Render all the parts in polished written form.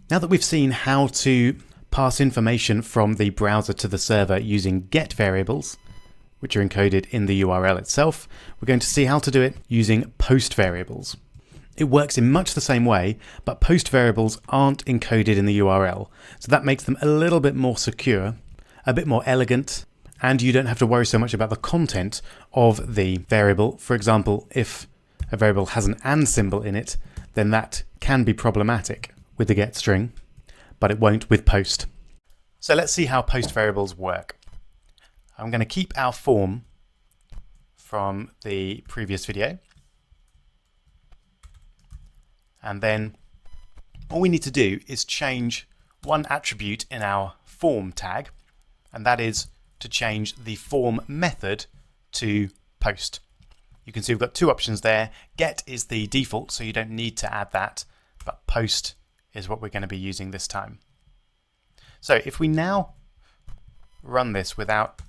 Now that we've seen how to pass information from the browser to the server using get variables, which are encoded in the URL itself, we're going to see how to do it using post variables. It works in much the same way, but post variables aren't encoded in the URL, so that makes them a little bit more secure, a bit more elegant, and you don't have to worry so much about the content of the variable. For example, if a variable has an and symbol in it, then that can be problematic with the get string, but it won't with post. So let's see how post variables work. I'm going to keep our form from the previous video. And then all we need to do is change one attribute in our form tag, and that is to change the form method to post. You can see we've got two options there. Get is the default, so you don't need to add that, but post is what we're going to be using this time. So if we now run this without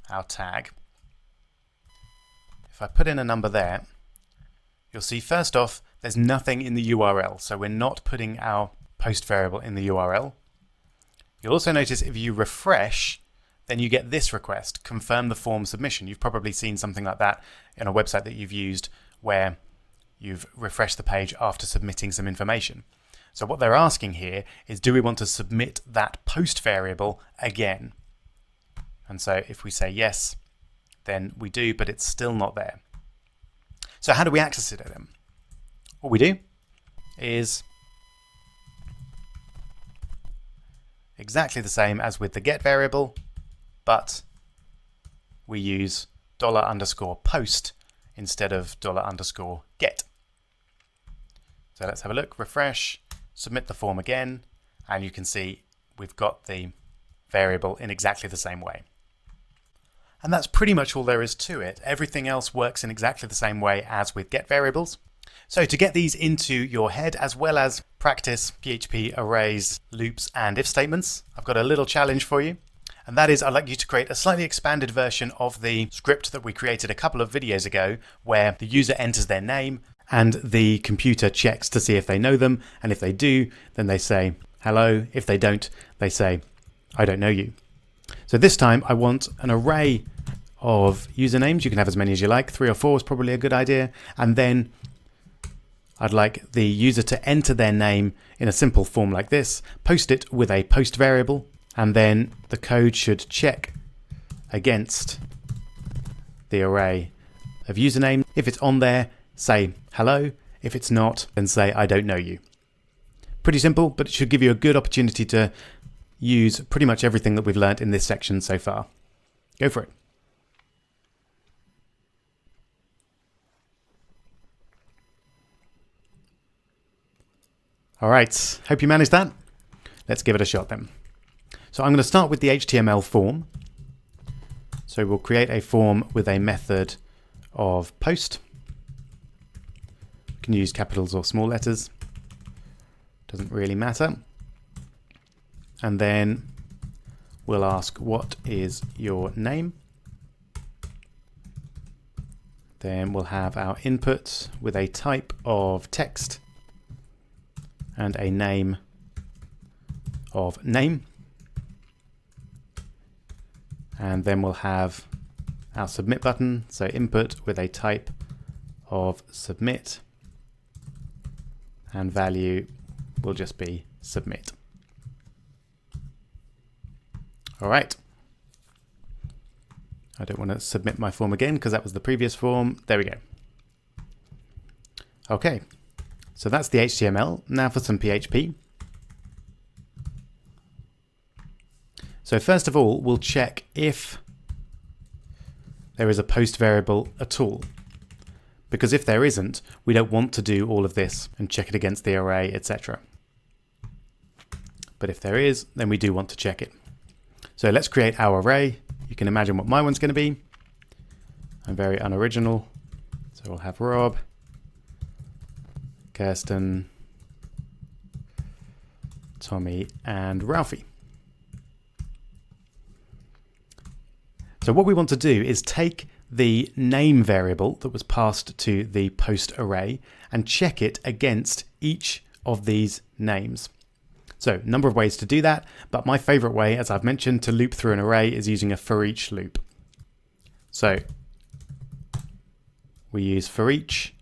our tag, if I put in a number there, you'll see first off, there's nothing in the URL, so we're not putting our post variable in the URL. You'll also notice if you refresh, then you get this request, confirm the form submission. You've probably seen something like that in a website that you've used where you've refreshed the page after submitting some information. So what they're asking here is, do we want to submit that post variable again? And so if we say yes, then we do, but it's still not there. So how do we access it then? What we do is exactly the same as with the get variable, but we use $_post instead of $_get. So let's have a look, refresh, submit the form again, and you can see we've got the variable in exactly the same way. And that's pretty much all there is to it. Everything else works in exactly the same way as with get variables. So to get these into your head, as well as practice PHP arrays, loops, and if statements, I've got a little challenge for you. And that is, I'd like you to create a slightly expanded version of the script that we created a couple of videos ago, where the user enters their name and the computer checks to see if they know them. And if they do, then they say, hello. If they don't, they say, I don't know you. So this time I want an array of usernames. You can have as many as you like. 3 or 4 is probably a good idea. And then I'd like the user to enter their name in a simple form like this, post it with a post variable, and then the code should check against the array of username. If it's on there, say hello. If it's not, then say I don't know you. Pretty simple, but it should give you a good opportunity to use pretty much everything that we've learned in this section so far. Go for it. All right, hope you managed that. Let's give it a shot then. So I'm going to start with the HTML form. So we'll create a form with a method of post. You can use capitals or small letters. Doesn't really matter. And then we'll ask, what is your name? Then we'll have our input with a type of text and a name of name. And then we'll have our submit button, so input with a type of submit, and value will just be submit. All right. I don't want to submit my form again because that was the previous form. There we go. Okay, so that's the HTML. Now for some PHP. So first of all, we'll check if there is a post variable at all. Because if there isn't, we don't want to do all of this and check it against the array, etc. But if there is, then we do want to check it. So let's create our array. You can imagine what my one's going to be. I'm very unoriginal. So we'll have Rob, Kirsten, Tommy, and Ralphie. So what we want to do is take the name variable that was passed to the post array and check it against each of these names. So a number of ways to do that, but my favorite way, as I've mentioned, to loop through an array is using a for each loop. So we use for each,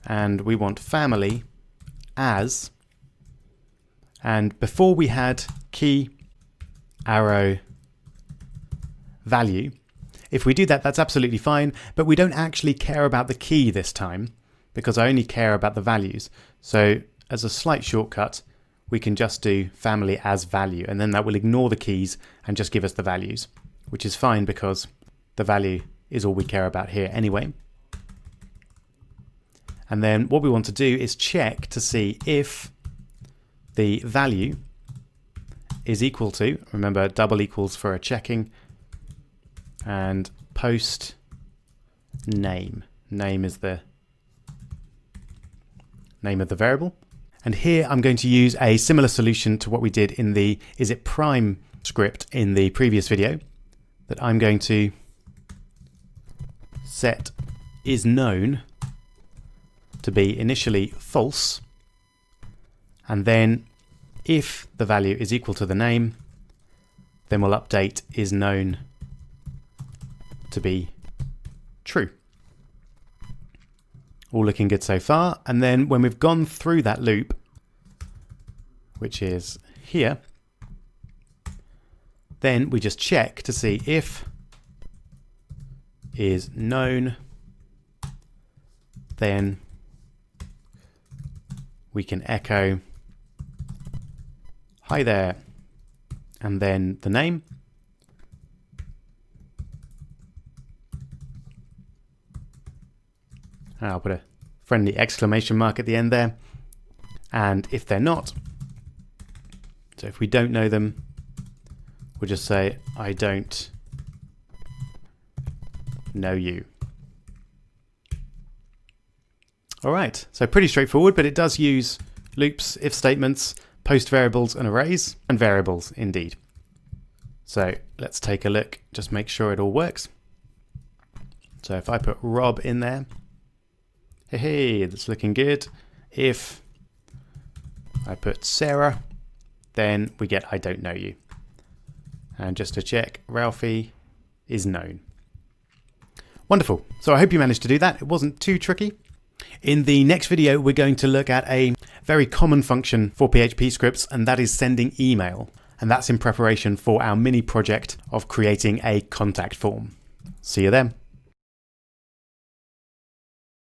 and we want family as, and before we had key, arrow, value. If we do that, that's absolutely fine, but we don't actually care about the key this time because I only care about the values. So as a slight shortcut, we can just do family as value, and then that will ignore the keys and just give us the values, which is fine because the value is all we care about here anyway. And then what we want to do is check to see if the value is equal to, remember double equals for a checking, and post name. Name is the name of the variable. And here I'm going to use a similar solution to what we did in the isItPrime script in the previous video, that I'm going to set isKnown to be initially false, and then if the value is equal to the name, then we'll update isKnown to be true. All looking good so far. And then when we've gone through that loop, which is here, then we just check to see if isKnown, then we can echo hi there, and then the name. I'll put a friendly exclamation mark at the end there. And if they're not, so if we don't know them, we'll just say, I don't know you. All right, so pretty straightforward, but it does use loops, if statements, post variables and arrays, and variables indeed. So let's take a look, just make sure it all works. So if I put Rob in there, hey, that's looking good. If I put Sarah, then we get I don't know you. And just to check, Ralphie is known. Wonderful. So I hope you managed to do that. It wasn't too tricky. In the next video, we're going to look at a very common function for PHP scripts, and that is sending email. And that's in preparation for our mini project of creating a contact form. See you then.